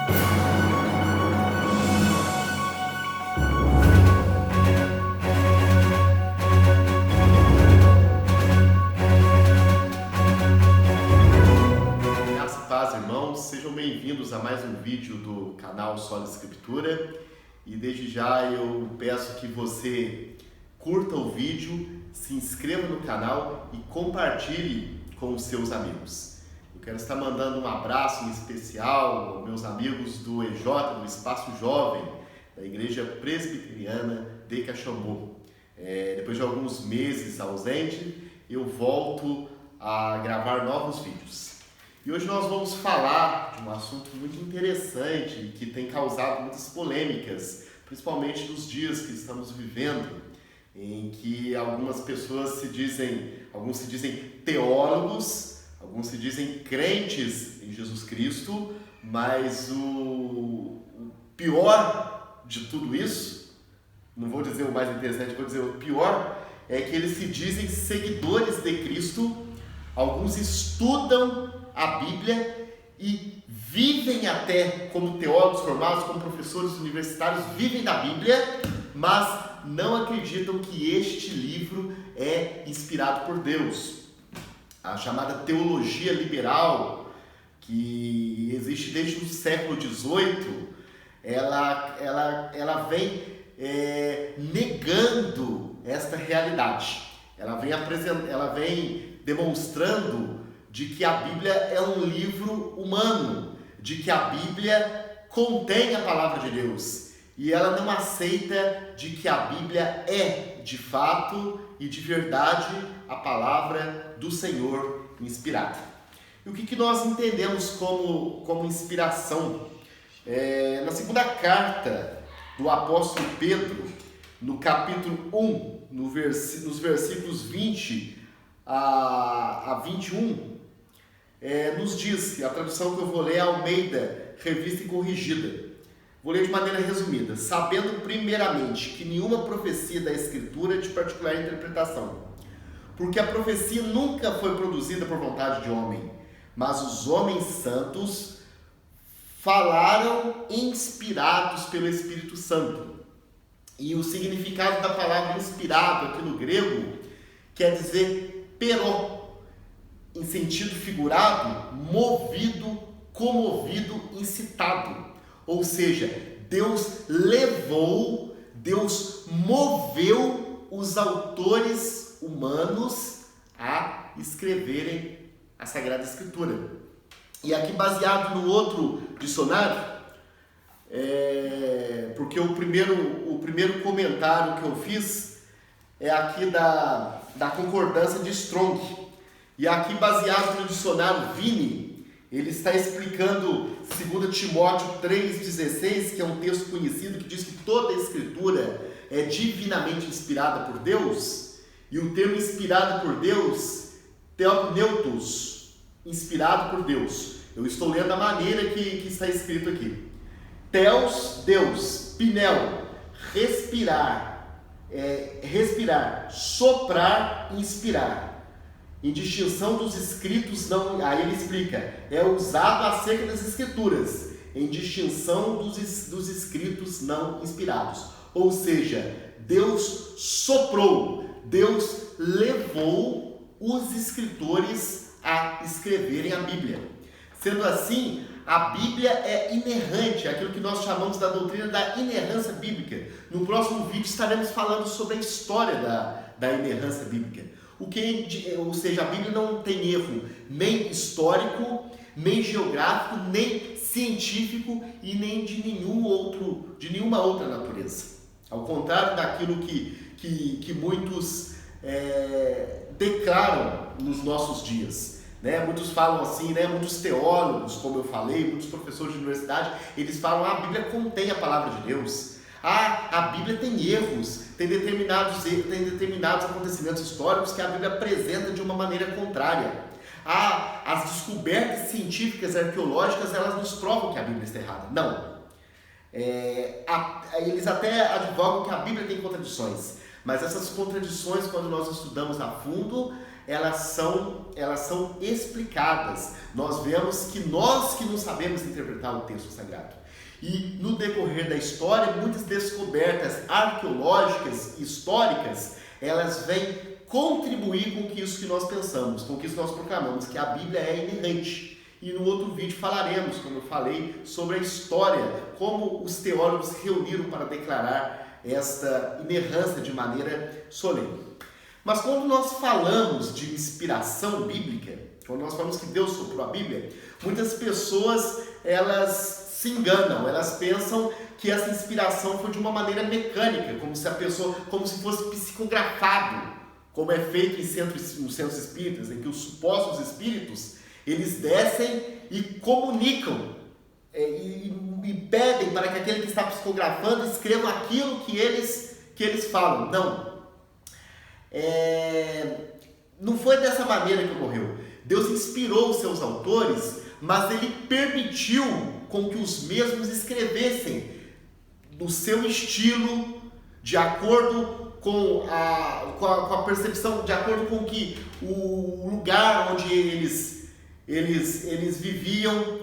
Graça e paz, irmãos, sejam bem-vindos a mais um vídeo do canal Sólida Escritura. E desde já eu peço que você curta o vídeo, se inscreva no canal e compartilhe com os seus amigos. Eu quero estar mandando um abraço em especial aos meus amigos do EJ, do Espaço Jovem, da Igreja Presbiteriana de Caxambu. Depois de alguns meses ausente, eu volto a gravar novos vídeos. E hoje nós vamos falar de um assunto muito interessante que tem causado muitas polêmicas, principalmente nos dias que estamos vivendo, em que algumas pessoas alguns se dizem teólogos, alguns se dizem crentes em Jesus Cristo, mas o pior de tudo isso, não vou dizer o mais interessante, vou dizer o pior, é que eles se dizem seguidores de Cristo. Alguns estudam a Bíblia e vivem até como teólogos formados, como professores universitários, vivem da Bíblia, mas não acreditam que este livro é inspirado por Deus. A chamada teologia liberal, que existe desde o século XVIII, ela vem negando esta realidade. Ela vem demonstrando de que a Bíblia é um livro humano, de que a Bíblia contém a palavra de Deus. E ela não aceita de que a Bíblia é, de fato e de verdade, a palavra do Senhor inspirada. E o que nós entendemos como inspiração? Na segunda carta do apóstolo Pedro, no capítulo 1, nos versículos 20 a 21, nos diz, que a tradução que eu vou ler é Almeida, Revista e Corrigida. Vou ler de maneira resumida. Sabendo primeiramente que nenhuma profecia da Escritura é de particular interpretação, porque a profecia nunca foi produzida por vontade de homem, mas os homens santos falaram inspirados pelo Espírito Santo. E o significado da palavra inspirado aqui no grego quer dizer peró, em sentido figurado, movido, comovido, incitado. Ou seja, Deus moveu os autores humanos a escreverem a Sagrada Escritura. E aqui, baseado no outro dicionário, porque o primeiro comentário que eu fiz é aqui da concordância de Strong. E aqui, baseado no dicionário Vini, ele está explicando 2 Timóteo 3,16, que é um texto conhecido que diz que toda a Escritura é divinamente inspirada por Deus. E o termo inspirado por Deus, theopneutos, inspirado por Deus. Eu estou lendo a maneira que está escrito aqui. Theos, Deus, pneu, respirar, soprar, inspirar. Em distinção dos escritos não... Aí ele explica, é usado acerca das Escrituras, em distinção dos escritos não inspirados. Ou seja, Deus soprou, Deus levou os escritores a escreverem a Bíblia. Sendo assim, a Bíblia é inerrante, aquilo que nós chamamos da doutrina da inerrância bíblica. No próximo vídeo estaremos falando sobre a história da inerrância bíblica. Ou seja, a Bíblia não tem erro nem histórico, nem geográfico, nem científico e nem de nenhuma outra natureza. Ao contrário daquilo que muitos declaram nos nossos dias. Muitos falam assim, muitos teólogos, como eu falei, muitos professores de universidade, eles falam, a Bíblia contém a palavra de Deus. A Bíblia tem erros, tem determinados acontecimentos históricos que a Bíblia apresenta de uma maneira contrária. As descobertas científicas e arqueológicas, elas nos provam que a Bíblia está errada. Não. Eles até advogam que a Bíblia tem contradições, mas essas contradições, quando nós estudamos a fundo, elas são explicadas. Nós vemos que nós que não sabemos interpretar o texto sagrado. E no decorrer da história, muitas descobertas arqueológicas, históricas, elas vêm contribuir com isso que nós pensamos, com isso que nós proclamamos, que a Bíblia é inerrante. E no outro vídeo falaremos, como eu falei, sobre a história, como os teólogos se reuniram para declarar esta inerrância de maneira solene. Mas quando nós falamos de inspiração bíblica, quando nós falamos que Deus soprou a Bíblia, muitas pessoas elas se enganam, elas pensam que essa inspiração foi de uma maneira mecânica, como se fosse psicografado, como é feito nos centros espíritas, em que os supostos espíritos eles descem e comunicam e pedem para que aquele que está psicografando escreva aquilo que eles falam. Não. Não foi dessa maneira que ocorreu. Deus inspirou os seus autores, mas Ele permitiu com que os mesmos escrevessem no seu estilo, de acordo com a percepção, de acordo com que o lugar onde eles viviam.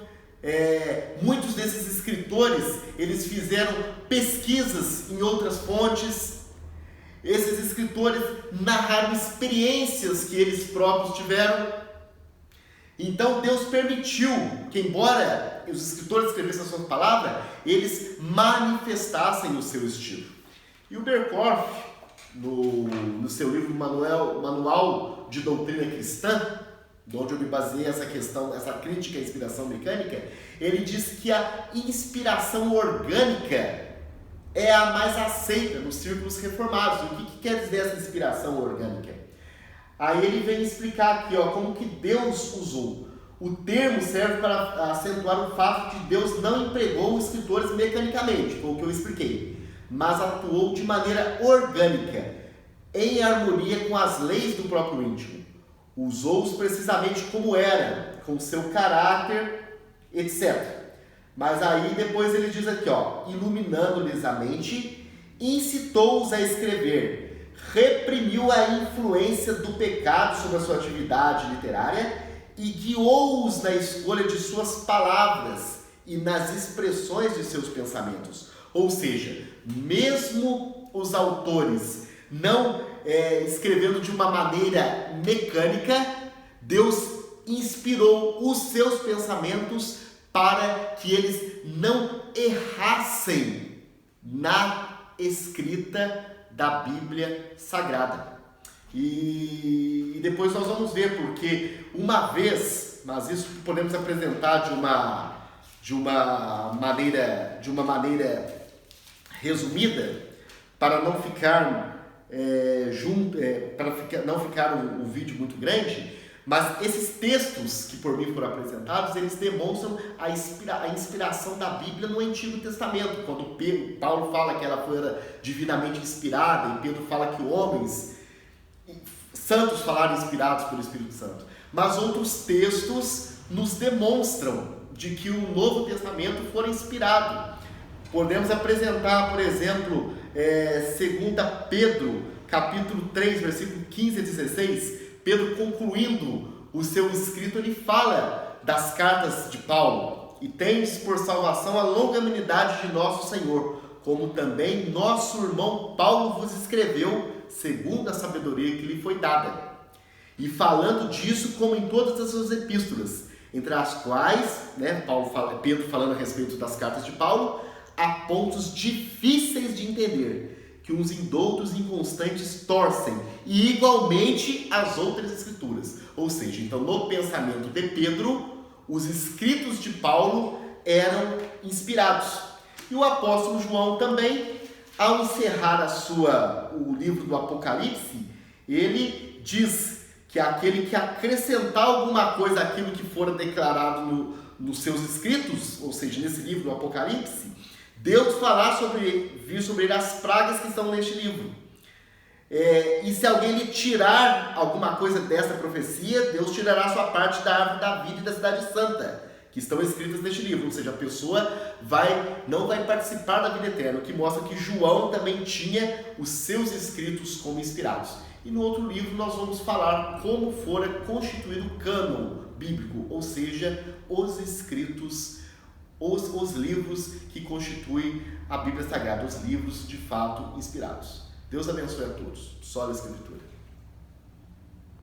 Muitos desses escritores, eles fizeram pesquisas em outras fontes. Esses escritores narraram experiências que eles próprios tiveram. Então Deus permitiu que, embora os escritores escrevessem a sua palavra, eles manifestassem o seu estilo. E o Berkhoff, no seu livro Manual de Doutrina Cristã, de onde eu me baseei essa crítica à inspiração mecânica, ele diz que a inspiração orgânica é a mais aceita nos círculos reformados. O que quer dizer essa inspiração orgânica? Aí ele vem explicar aqui, como que Deus usou. O termo serve para acentuar o fato de Deus não empregou os escritores mecanicamente, foi o que eu expliquei, mas atuou de maneira orgânica, em harmonia com as leis do próprio íntimo. Usou-os precisamente como eram, com seu caráter, etc. Mas aí depois ele diz aqui, iluminando-lhes a mente, incitou-os a escrever, reprimiu a influência do pecado sobre a sua atividade literária e guiou-os na escolha de suas palavras e nas expressões de seus pensamentos. Ou seja, mesmo os autores não escrevendo de uma maneira mecânica, Deus inspirou os seus pensamentos para que eles não errassem na escrita da Bíblia Sagrada. E depois nós vamos ver, porque uma vez, mas isso podemos apresentar de uma maneira resumida, para não ficar não ficar um vídeo muito grande, mas esses textos que por mim foram apresentados, eles demonstram a inspiração da Bíblia no Antigo Testamento, quando Paulo fala que ela foi divinamente inspirada, e Pedro fala que homens santos falaram inspirados pelo Espírito Santo. Mas outros textos nos demonstram de que o Novo Testamento foi inspirado. Podemos apresentar, por exemplo, 2 Pedro, capítulo 3, versículo 15 a 16, Pedro, concluindo o seu escrito, ele fala das cartas de Paulo. E tendes por salvação a longanimidade de nosso Senhor, como também nosso irmão Paulo vos escreveu, segundo a sabedoria que lhe foi dada. E falando disso, como em todas as suas epístolas, entre as quais, Pedro falando a respeito das cartas de Paulo, há pontos difíceis de entender, que uns indoutos inconstantes torcem, e igualmente as outras escrituras. Ou seja, então no pensamento de Pedro, os escritos de Paulo eram inspirados. E o apóstolo João também, ao encerrar o livro do Apocalipse, ele diz que aquele que acrescentar alguma coisa àquilo que fora declarado nos seus escritos, ou seja, nesse livro do Apocalipse, Deus fará vir sobre ele as pragas que estão neste livro. E se alguém lhe tirar alguma coisa dessa profecia, Deus tirará sua parte da árvore da vida e da cidade santa, que estão escritas neste livro. Ou seja, a pessoa não vai participar da vida eterna, o que mostra que João também tinha os seus escritos como inspirados. E no outro livro nós vamos falar como fora constituído o cânon bíblico, ou seja, os escritos, os livros que constituem a Bíblia Sagrada, os livros de fato inspirados. Deus abençoe a todos. Só a Escritura.